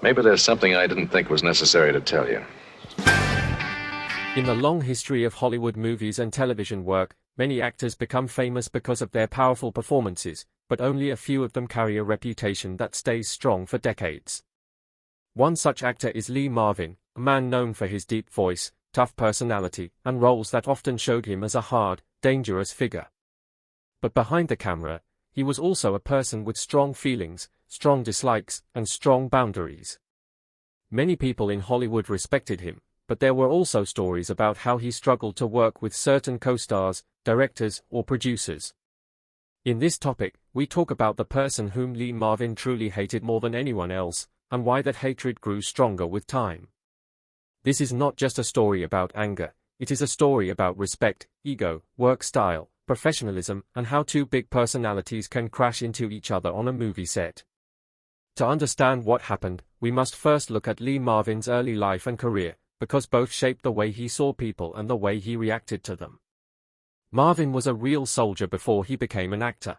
Maybe there's something I didn't think was necessary to tell you. In the long history of Hollywood movies and television work, many actors become famous because of their powerful performances, but only a few of them carry a reputation that stays strong for decades. One such actor is Lee Marvin, a man known for his deep voice, tough personality, and roles that often showed him as a hard, dangerous figure. But behind the camera, he was also a person with strong feelings, strong dislikes, and strong boundaries. Many people in Hollywood respected him, but there were also stories about how he struggled to work with certain co-stars, directors, or producers. In this topic, we talk about the person whom Lee Marvin truly hated more than anyone else, and why that hatred grew stronger with time. This is not just a story about anger, it is a story about respect, ego, work style, professionalism, and how two big personalities can crash into each other on a movie set. To understand what happened, we must first look at Lee Marvin's early life and career, because both shaped the way he saw people and the way he reacted to them. Marvin was a real soldier before he became an actor.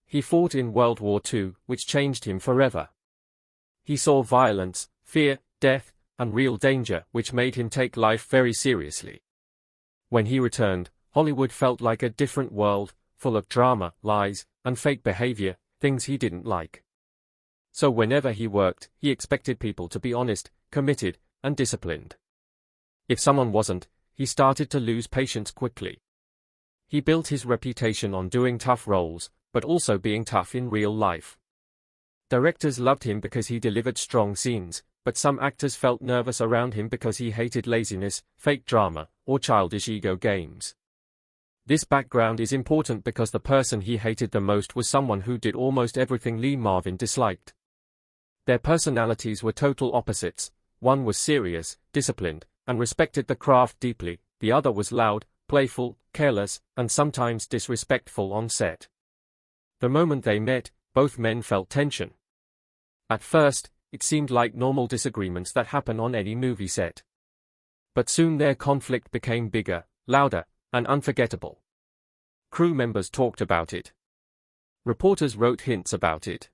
He fought in World War II, which changed him forever. He saw violence, fear, death, and real danger, which made him take life very seriously. When he returned, Hollywood felt like a different world, full of drama, lies, and fake behavior, things he didn't like. So whenever he worked, he expected people to be honest, committed, and disciplined. If someone wasn't, he started to lose patience quickly. He built his reputation on doing tough roles, but also being tough in real life. Directors loved him because he delivered strong scenes, but some actors felt nervous around him because he hated laziness, fake drama, or childish ego games. This background is important because the person he hated the most was someone who did almost everything Lee Marvin disliked. Their personalities were total opposites. One was serious, disciplined, and respected the craft deeply. The other was loud, playful, careless, and sometimes disrespectful on set. The moment they met, both men felt tension. At first, it seemed like normal disagreements that happen on any movie set. But soon their conflict became bigger, louder, and unforgettable. Crew members talked about it. Reporters wrote hints about it.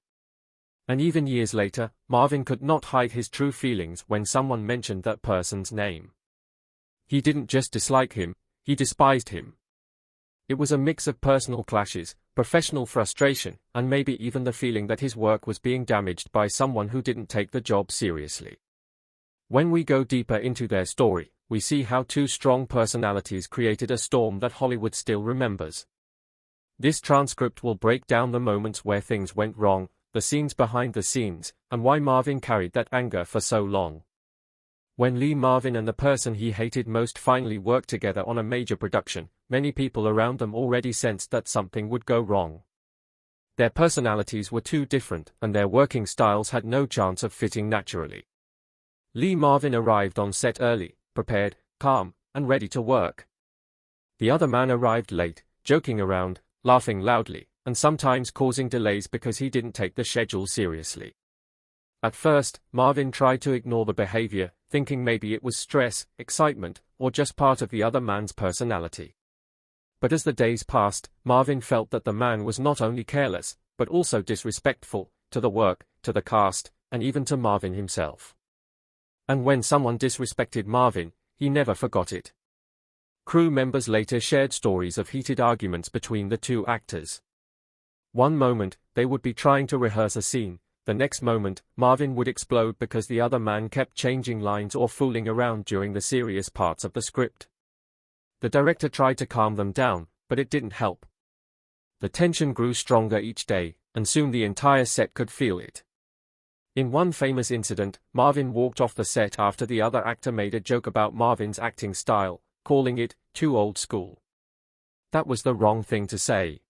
And even years later, Marvin could not hide his true feelings when someone mentioned that person's name. He didn't just dislike him, he despised him. It was a mix of personal clashes, professional frustration, and maybe even the feeling that his work was being damaged by someone who didn't take the job seriously. When we go deeper into their story, we see how two strong personalities created a storm that Hollywood still remembers. This transcript will break down the moments where things went wrong, the scenes behind the scenes, and why Marvin carried that anger for so long. When Lee Marvin and the person he hated most finally worked together on a major production, many people around them already sensed that something would go wrong. Their personalities were too different, and their working styles had no chance of fitting naturally. Lee Marvin arrived on set early, prepared, calm, and ready to work. The other man arrived late, joking around, laughing loudly, and sometimes causing delays because he didn't take the schedule seriously. At first, Marvin tried to ignore the behavior, thinking maybe it was stress, excitement, or just part of the other man's personality. But as the days passed, Marvin felt that the man was not only careless, but also disrespectful, to the work, to the cast, and even to Marvin himself. And when someone disrespected Marvin, he never forgot it. Crew members later shared stories of heated arguments between the two actors. One moment, they would be trying to rehearse a scene. The next moment, Marvin would explode because the other man kept changing lines or fooling around during the serious parts of the script. The director tried to calm them down, but it didn't help. The tension grew stronger each day, and soon the entire set could feel it. In one famous incident, Marvin walked off the set after the other actor made a joke about Marvin's acting style, calling it too old school. That was the wrong thing to say.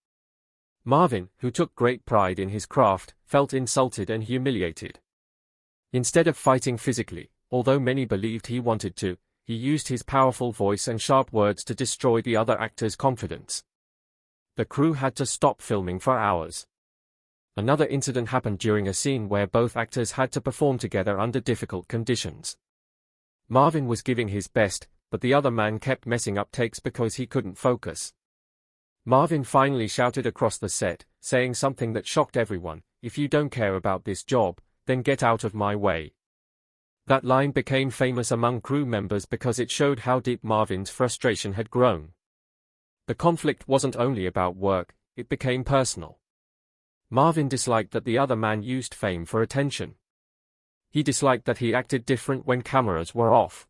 Marvin, who took great pride in his craft, felt insulted and humiliated. Instead of fighting physically, although many believed he wanted to, he used his powerful voice and sharp words to destroy the other actor's confidence. The crew had to stop filming for hours. Another incident happened during a scene where both actors had to perform together under difficult conditions. Marvin was giving his best, but the other man kept messing up takes because he couldn't focus. Marvin finally shouted across the set, saying something that shocked everyone, "If you don't care about this job, then get out of my way." That line became famous among crew members because it showed how deep Marvin's frustration had grown. The conflict wasn't only about work, it became personal. Marvin disliked that the other man used fame for attention. He disliked that he acted different when cameras were off.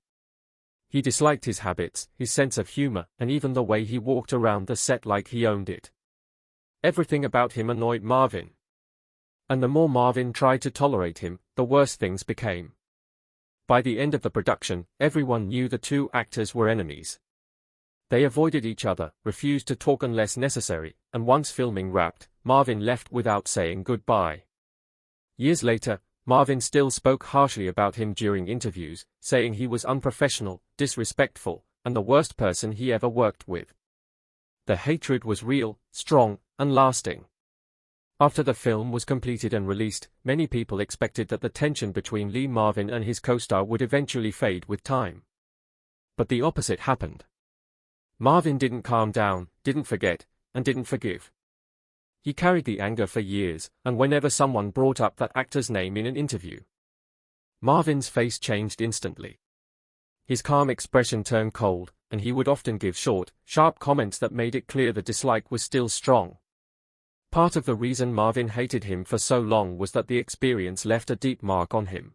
He disliked his habits, his sense of humor, and even the way he walked around the set like he owned it. Everything about him annoyed Marvin. And the more Marvin tried to tolerate him, the worse things became. By the end of the production, everyone knew the two actors were enemies. They avoided each other, refused to talk unless necessary, and once filming wrapped, Marvin left without saying goodbye. Years later, Marvin still spoke harshly about him during interviews, saying he was unprofessional, disrespectful, and the worst person he ever worked with. The hatred was real, strong, and lasting. After the film was completed and released, many people expected that the tension between Lee Marvin and his co-star would eventually fade with time. But the opposite happened. Marvin didn't calm down, didn't forget, and didn't forgive. He carried the anger for years, and whenever someone brought up that actor's name in an interview, Marvin's face changed instantly. His calm expression turned cold, and he would often give short, sharp comments that made it clear the dislike was still strong. Part of the reason Marvin hated him for so long was that the experience left a deep mark on him.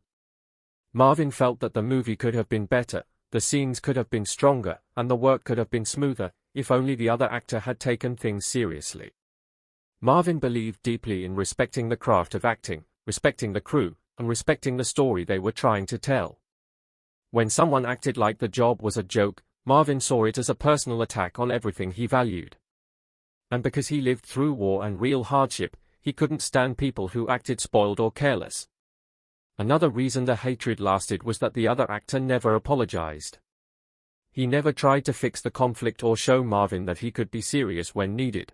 Marvin felt that the movie could have been better, the scenes could have been stronger, and the work could have been smoother, if only the other actor had taken things seriously. Marvin believed deeply in respecting the craft of acting, respecting the crew, and respecting the story they were trying to tell. When someone acted like the job was a joke, Marvin saw it as a personal attack on everything he valued. And because he lived through war and real hardship, he couldn't stand people who acted spoiled or careless. Another reason the hatred lasted was that the other actor never apologized. He never tried to fix the conflict or show Marvin that he could be serious when needed.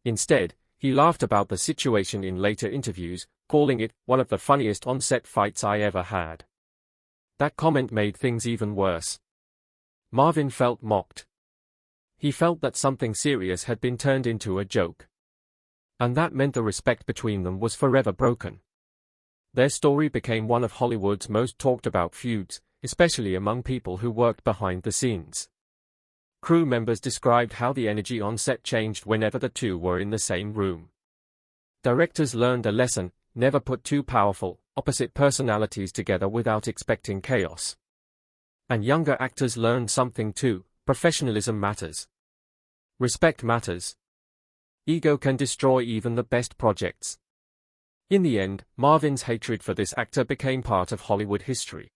Instead, he laughed about the situation in later interviews, calling it one of the funniest on-set fights I ever had. That comment made things even worse. Marvin felt mocked. He felt that something serious had been turned into a joke. And that meant the respect between them was forever broken. Their story became one of Hollywood's most talked about feuds, especially among people who worked behind the scenes. Crew members described how the energy on set changed whenever the two were in the same room. Directors learned a lesson: never put two powerful, opposite personalities together without expecting chaos. And younger actors learned something too: professionalism matters. Respect matters. Ego can destroy even the best projects. In the end, Marvin's hatred for this actor became part of Hollywood history.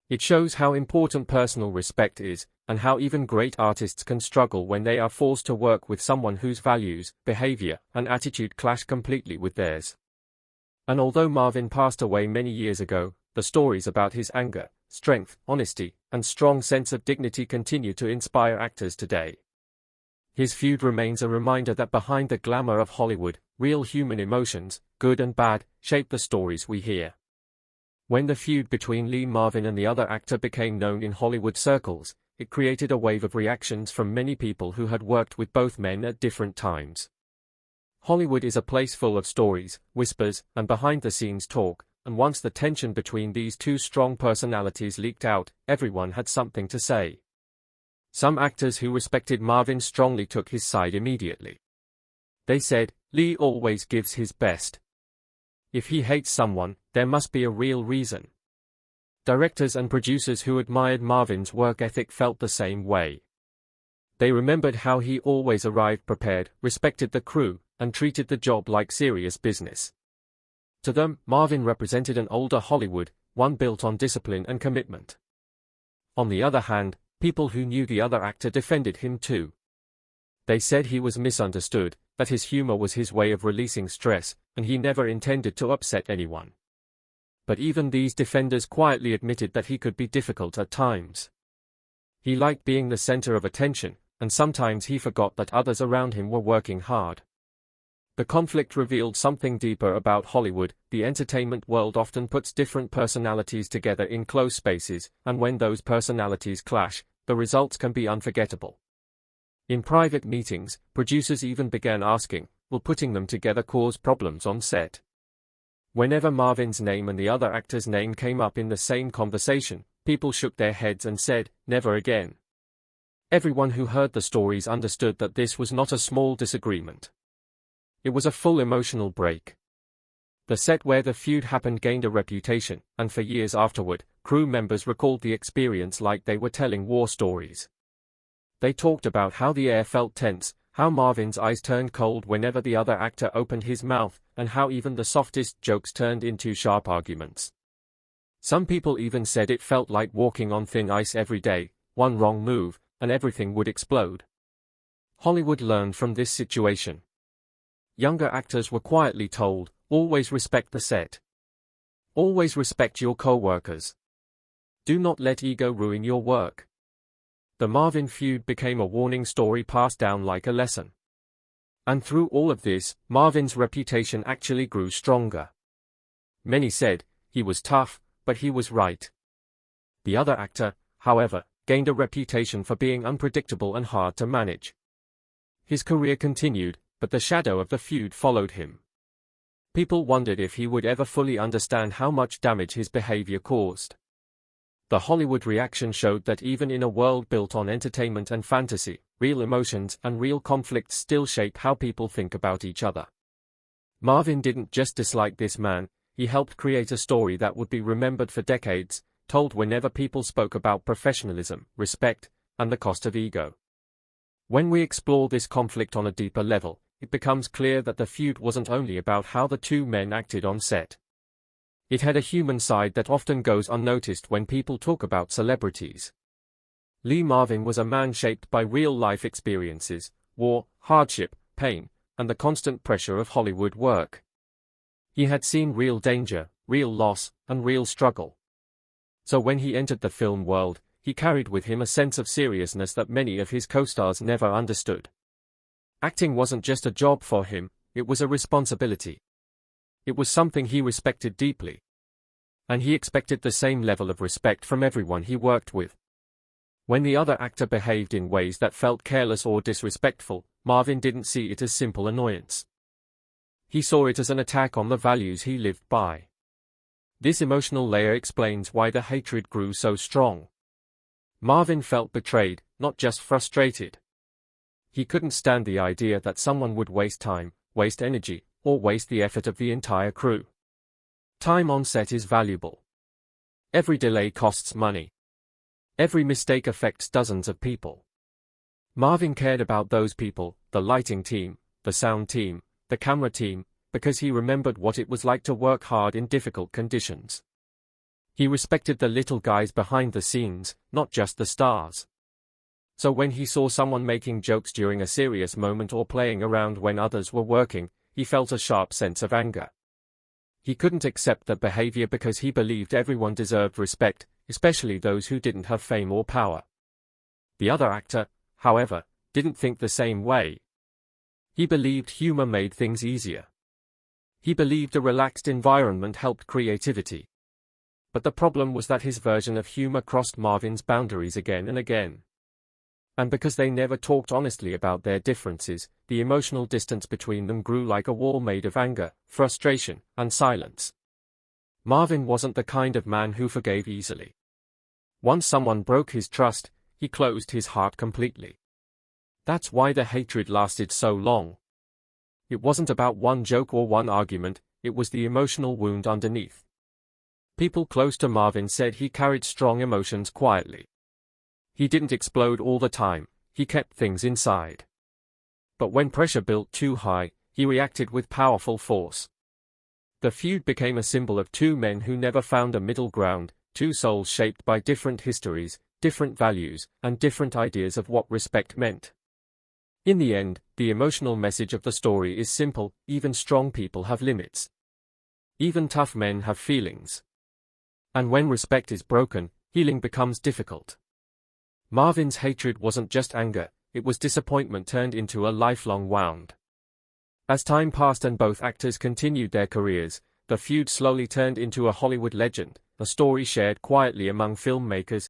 It shows how important personal respect is, and how even great artists can struggle when they are forced to work with someone whose values, behavior, and attitude clash completely with theirs. And although Marvin passed away many years ago, the stories about his anger, strength, honesty, and strong sense of dignity continue to inspire actors today. His feud remains a reminder that behind the glamour of Hollywood, real human emotions, good and bad, shape the stories we hear. When the feud between Lee Marvin and the other actor became known in Hollywood circles, it created a wave of reactions from many people who had worked with both men at different times. Hollywood is a place full of stories, whispers, and behind-the-scenes talk, and once the tension between these two strong personalities leaked out, everyone had something to say. Some actors who respected Marvin strongly took his side immediately. They said, "Lee always gives his best. If he hates someone, there must be a real reason." Directors and producers who admired Marvin's work ethic felt the same way. They remembered how he always arrived prepared, respected the crew, and treated the job like serious business. To them, Marvin represented an older Hollywood, one built on discipline and commitment. On the other hand, people who knew the other actor defended him too. They said he was misunderstood, that his humor was his way of releasing stress, and he never intended to upset anyone. But even these defenders quietly admitted that he could be difficult at times. He liked being the center of attention, and sometimes he forgot that others around him were working hard. The conflict revealed something deeper about Hollywood. The entertainment world often puts different personalities together in close spaces, and when those personalities clash, the results can be unforgettable. In private meetings, producers even began asking, will putting them together cause problems on set? Whenever Marvin's name and the other actor's name came up in the same conversation, people shook their heads and said, "Never again." Everyone who heard the stories understood that this was not a small disagreement. It was a full emotional break. The set where the feud happened gained a reputation, and for years afterward, crew members recalled the experience like they were telling war stories. They talked about how the air felt tense, how Marvin's eyes turned cold whenever the other actor opened his mouth, and how even the softest jokes turned into sharp arguments. Some people even said it felt like walking on thin ice every day. One wrong move, and everything would explode. Hollywood learned from this situation. Younger actors were quietly told, "Always respect the set. Always respect your co-workers. Do not let ego ruin your work." The Marvin feud became a warning story passed down like a lesson. And through all of this, Marvin's reputation actually grew stronger. Many said, he was tough, but he was right. The other actor, however, gained a reputation for being unpredictable and hard to manage. His career continued, but the shadow of the feud followed him. People wondered if he would ever fully understand how much damage his behavior caused. The Hollywood reaction showed that even in a world built on entertainment and fantasy, real emotions and real conflicts still shape how people think about each other. Marvin didn't just dislike this man, he helped create a story that would be remembered for decades, told whenever people spoke about professionalism, respect, and the cost of ego. When we explore this conflict on a deeper level, it becomes clear that the feud wasn't only about how the two men acted on set. It had a human side that often goes unnoticed when people talk about celebrities. Lee Marvin was a man shaped by real-life experiences, war, hardship, pain, and the constant pressure of Hollywood work. He had seen real danger, real loss, and real struggle. So when he entered the film world, he carried with him a sense of seriousness that many of his co-stars never understood. Acting wasn't just a job for him, it was a responsibility. It was something he respected deeply. And he expected the same level of respect from everyone he worked with. When the other actor behaved in ways that felt careless or disrespectful, Marvin didn't see it as simple annoyance. He saw it as an attack on the values he lived by. This emotional layer explains why the hatred grew so strong. Marvin felt betrayed, not just frustrated. He couldn't stand the idea that someone would waste time, waste energy, or waste the effort of the entire crew. Time on set is valuable. Every delay costs money. Every mistake affects dozens of people. Marvin cared about those people, the lighting team, the sound team, the camera team, because he remembered what it was like to work hard in difficult conditions. He respected the little guys behind the scenes, not just the stars. So when he saw someone making jokes during a serious moment or playing around when others were working, he felt a sharp sense of anger. He couldn't accept that behavior because he believed everyone deserved respect, especially those who didn't have fame or power. The other actor, however, didn't think the same way. He believed humor made things easier. He believed a relaxed environment helped creativity. But the problem was that his version of humor crossed Marvin's boundaries again and again. And because they never talked honestly about their differences, the emotional distance between them grew like a wall made of anger, frustration, and silence. Marvin wasn't the kind of man who forgave easily. Once someone broke his trust, he closed his heart completely. That's why the hatred lasted so long. It wasn't about one joke or one argument, it was the emotional wound underneath. People close to Marvin said he carried strong emotions quietly. He didn't explode all the time, he kept things inside. But when pressure built too high, he reacted with powerful force. The feud became a symbol of two men who never found a middle ground, two souls shaped by different histories, different values, and different ideas of what respect meant. In the end, the emotional message of the story is simple: even strong people have limits. Even tough men have feelings. And when respect is broken, healing becomes difficult. Marvin's hatred wasn't just anger, it was disappointment turned into a lifelong wound. As time passed and both actors continued their careers, the feud slowly turned into a Hollywood legend, a story shared quietly among filmmakers,